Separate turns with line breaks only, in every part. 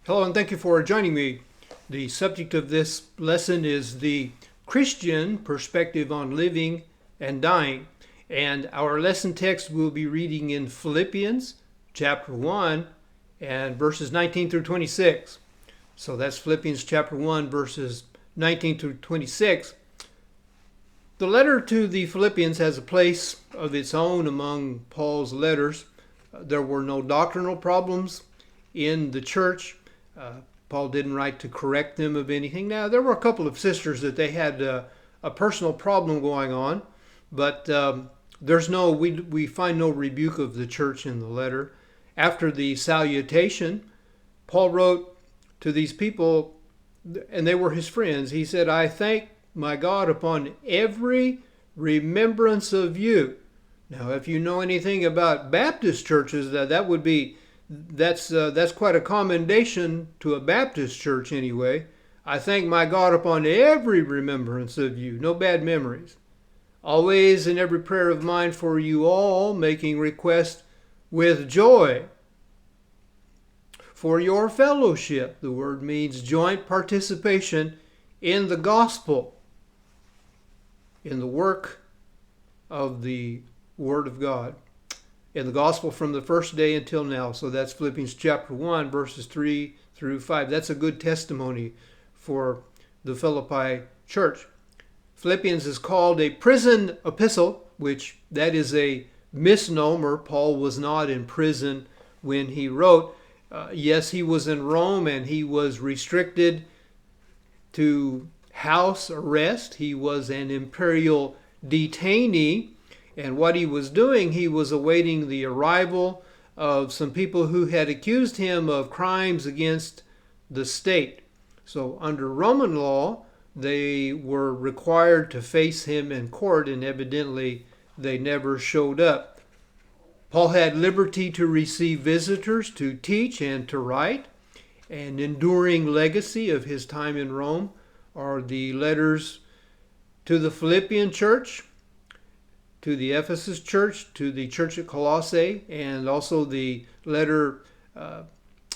Hello, and thank you for joining me. The subject of this lesson is the Christian perspective on living and dying. And our lesson text we'll be reading in Philippians chapter 1 and verses 19 through 26. So that's Philippians chapter 1, verses 19 through 26. The letter to the Philippians has a place of its own among Paul's letters. There were no doctrinal problems in the church. Paul didn't write to correct them of anything. Now, there were a couple of sisters that they had a personal problem going on, but we find no rebuke of the church in the letter. After the salutation, Paul wrote to these people, and they were his friends. He said, "I thank my God upon every remembrance of you." Now, if you know anything about Baptist churches, that's quite a commendation to a Baptist church anyway. "I thank my God upon every remembrance of you," no bad memories. "Always in every prayer of mine for you all, making request with joy for your fellowship." The word means joint participation in the gospel, in the work of the Word of God, in the gospel from the first day until now. So that's Philippians chapter 1, verses 3 through 5. That's a good testimony for the Philippi church. Philippians is called a prison epistle, which that is a misnomer. Paul was not in prison when he wrote. Yes, he was in Rome and he was restricted to house arrest. He was an imperial detainee. And what he was doing, he was awaiting the arrival of some people who had accused him of crimes against the state. So under Roman law, they were required to face him in court, and evidently they never showed up. Paul had liberty to receive visitors, to teach, and to write. An enduring legacy of his time in Rome are the letters to the Philippian church, to the Ephesus church, to the church at Colossae, and also the letter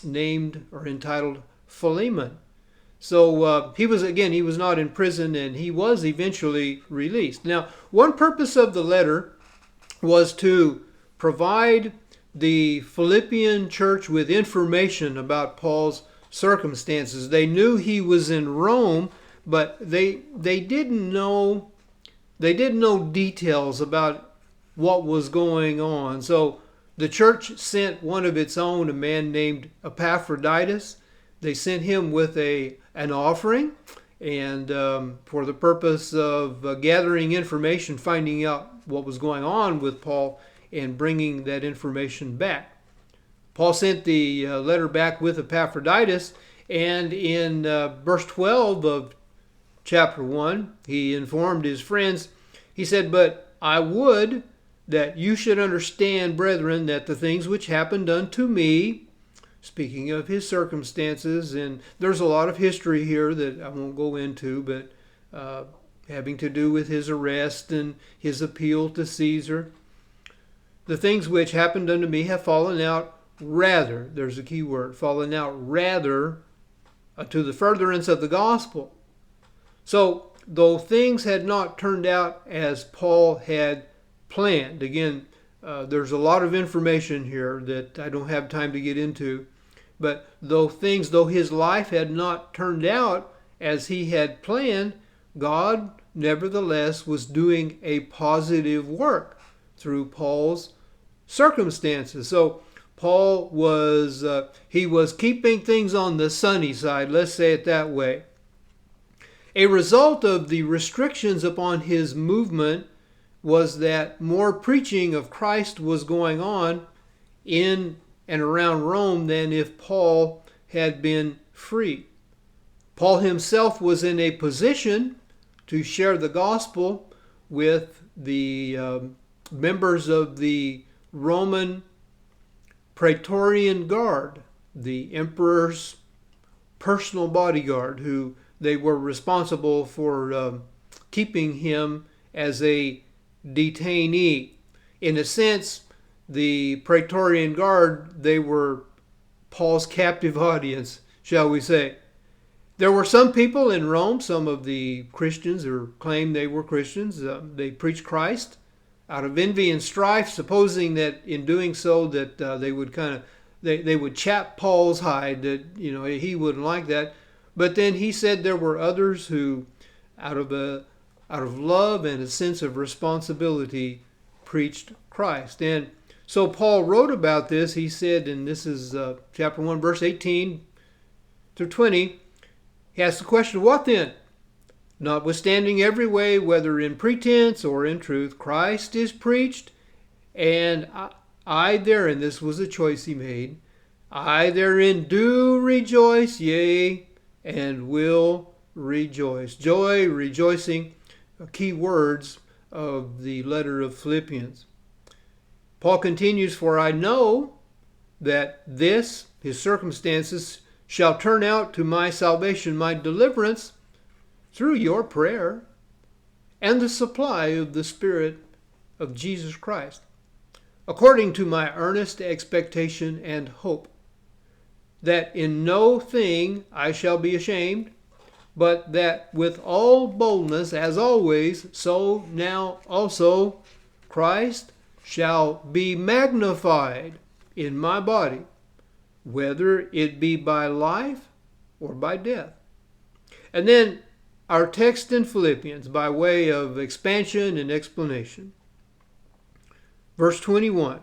named or entitled Philemon. So he was not in prison, and he was eventually released. Now, one purpose of the letter was to provide the Philippian church with information about Paul's circumstances. They knew he was in Rome, but they didn't know details about what was going on. So the church sent one of its own, a man named Epaphroditus. They sent him with an offering, and for the purpose of gathering information, finding out what was going on with Paul, and bringing that information back. Paul sent the letter back with Epaphroditus, and in verse 12 of chapter 1, he informed his friends. He said, "But I would that you should understand, brethren, that the things which happened unto me," speaking of his circumstances, and there's a lot of history here that I won't go into, but having to do with his arrest and his appeal to Caesar. "The things which happened unto me have fallen out rather," there's a key word, fallen out rather to the furtherance of the gospel. So, though things had not turned out as Paul had planned, again, there's a lot of information here that I don't have time to get into, but though his life had not turned out as he had planned, God nevertheless was doing a positive work through Paul's circumstances. So Paul was keeping things on the sunny side, let's say it that way. A result of the restrictions upon his movement was that more preaching of Christ was going on in and around Rome than if Paul had been free. Paul himself was in a position to share the gospel with the members of the Roman Praetorian Guard, the emperor's personal bodyguard, who they were responsible for keeping him as a detainee. In a sense, the Praetorian Guard, they were Paul's captive audience, shall we say. There were some people in Rome, some of the Christians, or claimed they were Christians, they preached Christ out of envy and strife, supposing that in doing so that they would they would chap Paul's hide, that he wouldn't like that. But then he said there were others who, out of love and a sense of responsibility, preached Christ. And so Paul wrote about this. He said, and this is chapter 1, verse 18 through 20, he asked the question, what then? Notwithstanding every way, whether in pretense or in truth, Christ is preached, and I therein, this was a choice he made, I therein do rejoice, yea, and will rejoice. Joy, rejoicing, key words of the letter of Philippians. Paul continues, for I know that this, his circumstances, shall turn out to my salvation, my deliverance, through your prayer and the supply of the Spirit of Jesus Christ, according to my earnest expectation and hope, that in no thing I shall be ashamed, but that with all boldness, as always, so now also Christ shall be magnified in my body, whether it be by life or by death. And then our text in Philippians, by way of expansion and explanation. Verse 21,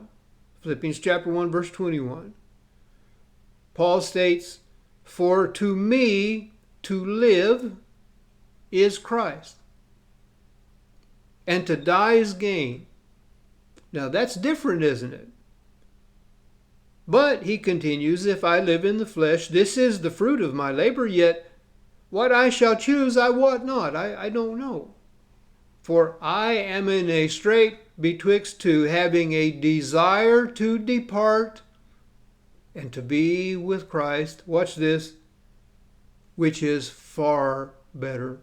Philippians chapter 1, verse 21. Paul states, for to me to live is Christ, and to die is gain. Now that's different, isn't it? But, he continues, if I live in the flesh, this is the fruit of my labor, yet what I shall choose I wot not, I don't know. For I am in a strait betwixt two, having a desire to depart and to be with Christ. Watch this, which is far better.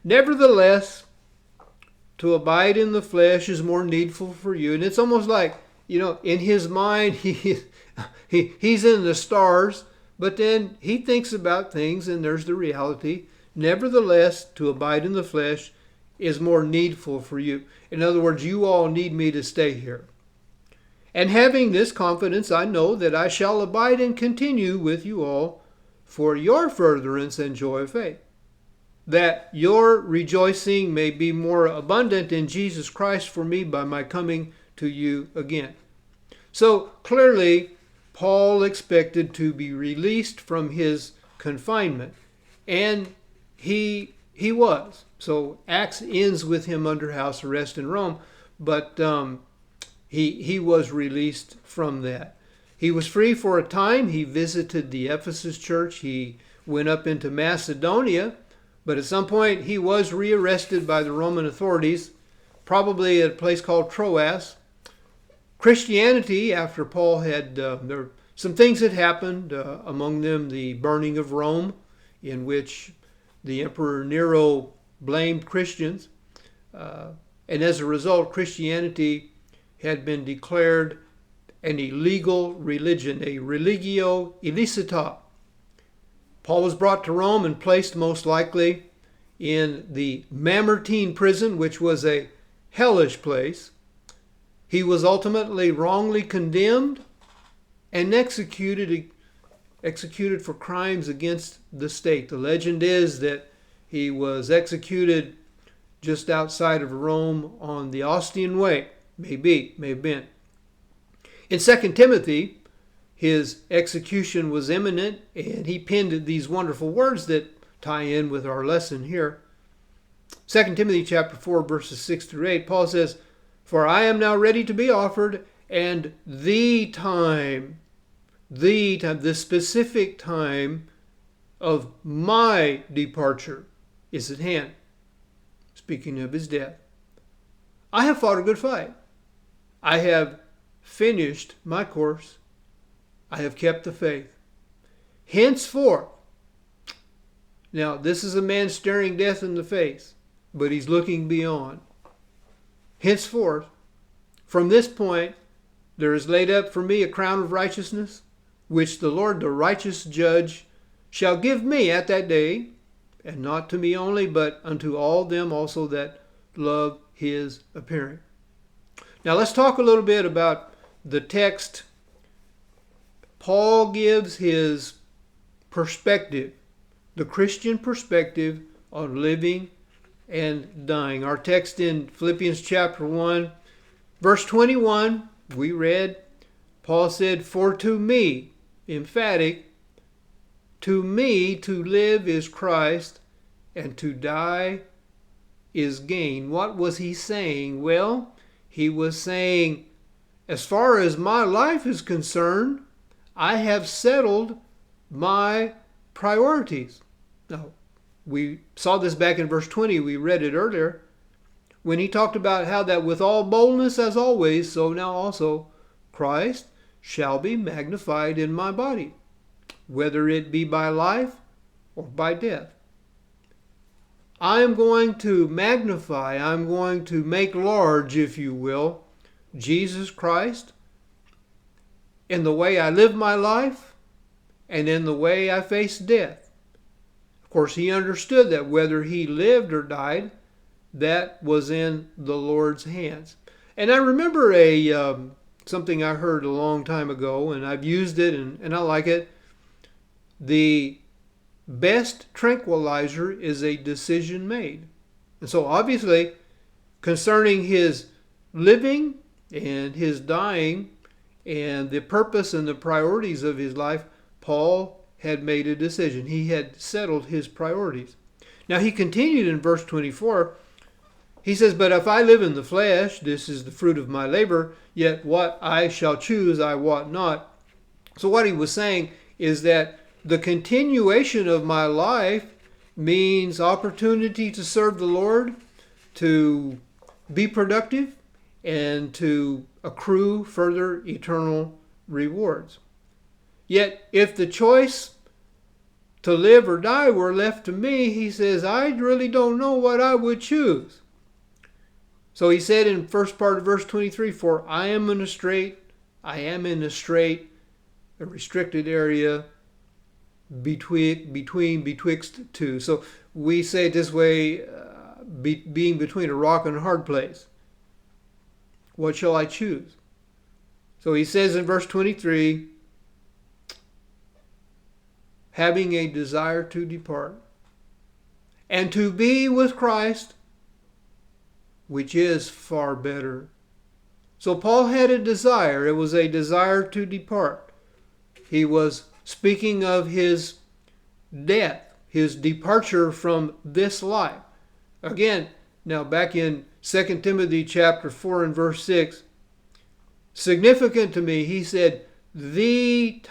Nevertheless, to abide in the flesh is more needful for you. And it's almost like, in his mind, he's in the stars, but then he thinks about things, and there's the reality. Nevertheless, to abide in the flesh is more needful for you. In other words, you all need me to stay here. And having this confidence, I know that I shall abide and continue with you all for your furtherance and joy of faith, that your rejoicing may be more abundant in Jesus Christ for me by my coming to you again. So clearly, Paul expected to be released from his confinement, and he was. So Acts ends with him under house arrest in Rome, but he was released from that. He was free for a time. He visited the Ephesus church. He went up into Macedonia, but at some point he was rearrested by the Roman authorities, probably at a place called Troas. Christianity, after Paul had, some things had happened, among them the burning of Rome, in which the Emperor Nero blamed Christians. And as a result, Christianity had been declared an illegal religion, a religio illicita. Paul was brought to Rome and placed most likely in the Mamertine prison, which was a hellish place. He was ultimately wrongly condemned and executed for crimes against the state. The legend is that he was executed just outside of Rome on the Ostian Way. May have been. In 2 Timothy, his execution was imminent, and he penned these wonderful words that tie in with our lesson here. 2 Timothy chapter 4, verses 6 through 8, Paul says, for I am now ready to be offered, and the specific time of my departure is at hand. Speaking of his death. I have fought a good fight. I have finished my course. I have kept the faith. Henceforth, now this is a man staring death in the face, but he's looking beyond. Henceforth, from this point, there is laid up for me a crown of righteousness, which the Lord, the righteous judge, shall give me at that day, and not to me only, but unto all them also that love his appearing. Now let's talk a little bit about the text. Paul gives his perspective, the Christian perspective on living and dying. Our text in Philippians chapter 1, verse 21, we read, Paul said, "For to me," emphatic, "to me to live is Christ, and to die is gain." What was he saying? Well, he was saying, as far as my life is concerned, I have settled my priorities. Now, we saw this back in verse 20. We read it earlier when he talked about how that with all boldness as always, so now also Christ shall be magnified in my body, whether it be by life or by death. I am going to magnify, I'm going to make large, if you will, Jesus Christ in the way I live my life and in the way I face death. Of course, he understood that whether he lived or died, that was in the Lord's hands. And I remember something I heard a long time ago, and I've used it and I like it. The best tranquilizer is a decision made. And so obviously, concerning his living and his dying and the purpose and the priorities of his life, Paul had made a decision. He had settled his priorities. Now he continued in verse 24. He says, "But if I live in the flesh, this is the fruit of my labor, yet what I shall choose I wot not." So what he was saying is that the continuation of my life means opportunity to serve the Lord, to be productive, and to accrue further eternal rewards. Yet if the choice to live or die were left to me, he says, I really don't know what I would choose. So he said in first part of verse 23, "For I am in a restricted area betwixt two." So we say it this way, being between a rock and a hard place. What shall I choose? So he says in verse 23, "Having a desire to depart and to be with Christ, which is far better." So Paul had a desire. It was a desire to depart. He was speaking of his death, his departure from this life. Again, now back in 2 Timothy chapter 4 and verse 6, significant to me, he said, the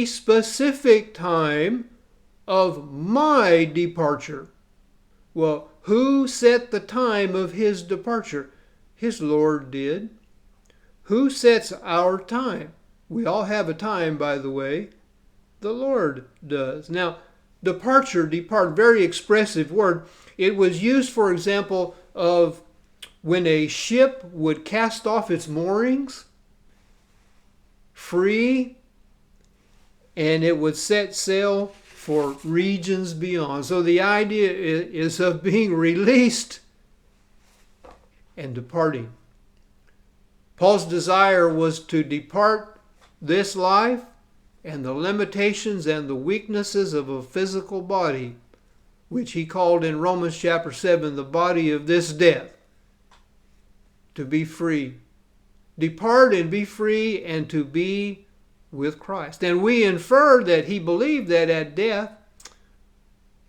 specific time of my departure. Well, who set the time of his departure? His Lord did. Who sets our time? We all have a time, by the way. The Lord does. Now, depart, very expressive word. It was used, for example, of when a ship would cast off its moorings, free, and it would set sail for regions beyond. So the idea is of being released and departing. Paul's desire was to depart this life and the limitations and the weaknesses of a physical body, which he called in Romans chapter 7 the body of this death, to be free. Depart and be free and to be with Christ. And we infer that he believed that at death,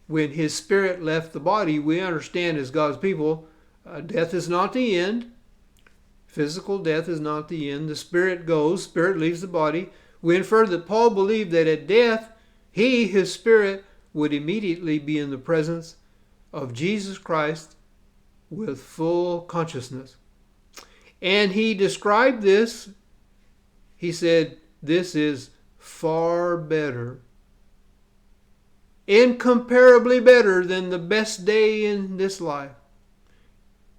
when his spirit left the body, we understand as God's people, death is not the end. Physical death is not the end. The spirit goes, spirit leaves the body. We infer that Paul believed that at death, his spirit, would immediately be in the presence of Jesus Christ with full consciousness. And he described this. He said, this is far better, incomparably better than the best day in this life.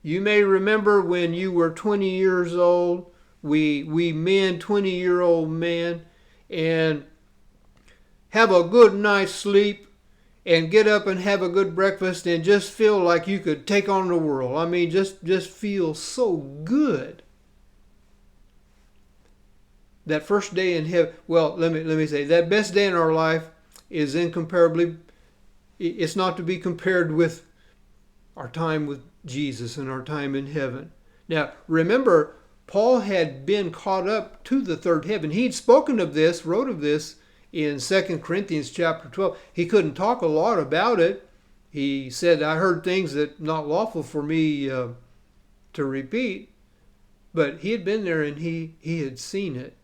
You may remember when you were 20 years old, we men, 20-year-old men, and have a good night's sleep and get up and have a good breakfast and just feel like you could take on the world. I mean, just feel so good. That first day in heaven, well, let me say, that best day in our life is incomparably, it's not to be compared with our time with Jesus and our time in heaven. Now, remember, Paul had been caught up to the third heaven. He'd spoken of this, wrote of this in 2 Corinthians chapter 12. He couldn't talk a lot about it. He said, I heard things that not lawful for me to repeat. But he had been there and he had seen it.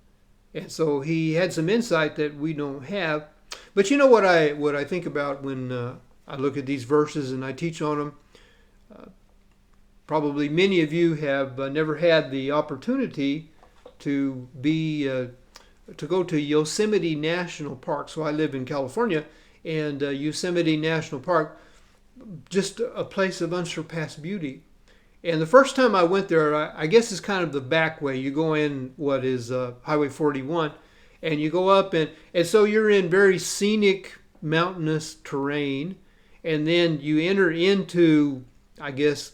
And so he had some insight that we don't have. But you know what I think about when I look at these verses and I teach on them? Probably many of you have never had the opportunity to go to Yosemite National Park. So I live in California, and Yosemite National Park, just a place of unsurpassed beauty. And the first time I went there, I guess it's kind of the back way. You go in what is Highway 41, and you go up, and so you're in very scenic mountainous terrain, and then you enter into, I guess,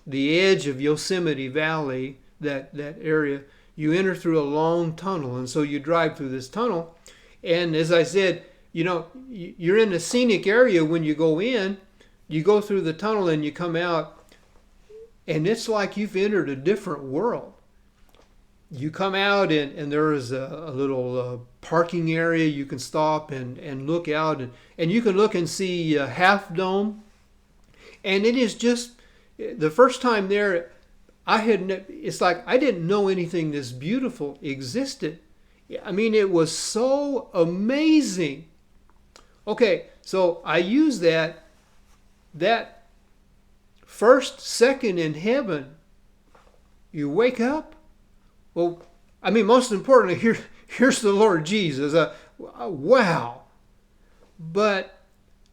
the edge of Yosemite Valley, that area. You enter through a long tunnel, and so you drive through this tunnel. And as I said, you know, you're in a scenic area when you go in. You go through the tunnel and you come out, and it's like you've entered a different world. You come out and there is a little parking area. You can stop and look out, and you can look and see Half Dome. And it is just, the first time there, it's like I didn't know anything this beautiful existed. I mean, it was so amazing. Okay, so I use that first second in heaven, you wake up. Well, I mean, most importantly, here's the Lord Jesus. Wow. But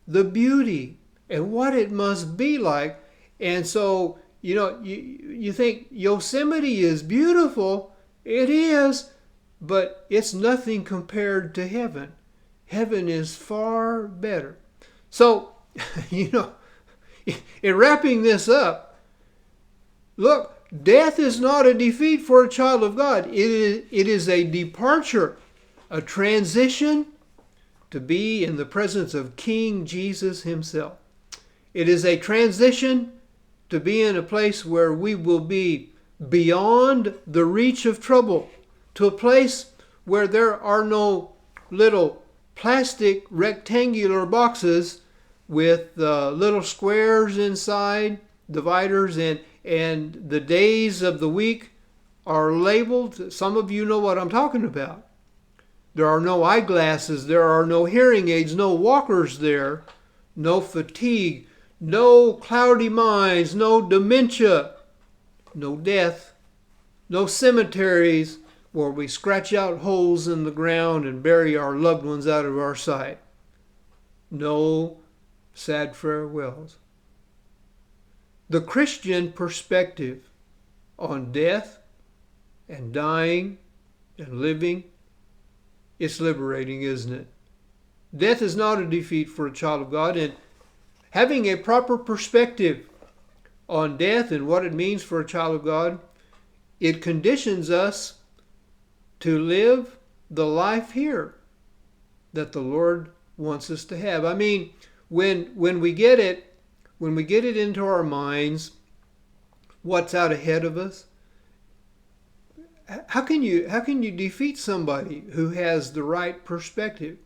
the beauty and what it must be like. And so, you know, you think Yosemite is beautiful. It is, but it's nothing compared to heaven. Heaven is far better. So, you know, in wrapping this up, look, death is not a defeat for a child of God. It is a departure, a transition to be in the presence of King Jesus himself. It is a transition to be in a place where we will be beyond the reach of trouble, to a place where there are no little plastic rectangular boxes with little squares inside, dividers, and the days of the week are labeled. Some of you know what I'm talking about. There are no eyeglasses, there are no hearing aids, no walkers there, no fatigue, no cloudy minds, no dementia, no death, no cemeteries where we scratch out holes in the ground and bury our loved ones out of our sight. No sad farewells. The Christian perspective on death and dying and living, it's liberating, isn't it? Death is not a defeat for a child of God, and having a proper perspective on death and what it means for a child of God, it conditions us to live the life here that the Lord wants us to have. I mean, when we get it into our minds, what's out ahead of us, how can you defeat somebody who has the right perspective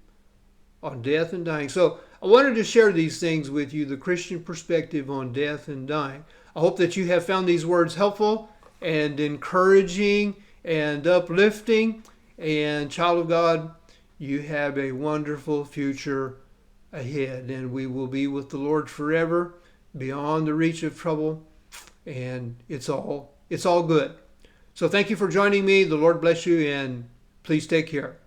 on death and dying? So I wanted to share these things with you, the Christian perspective on death and dying. I hope that you have found these words helpful and encouraging and uplifting. And child of God, you have a wonderful future ahead, and we will be with the Lord forever, beyond the reach of trouble, and it's all good. So thank you for joining me. The Lord bless you, and please take care.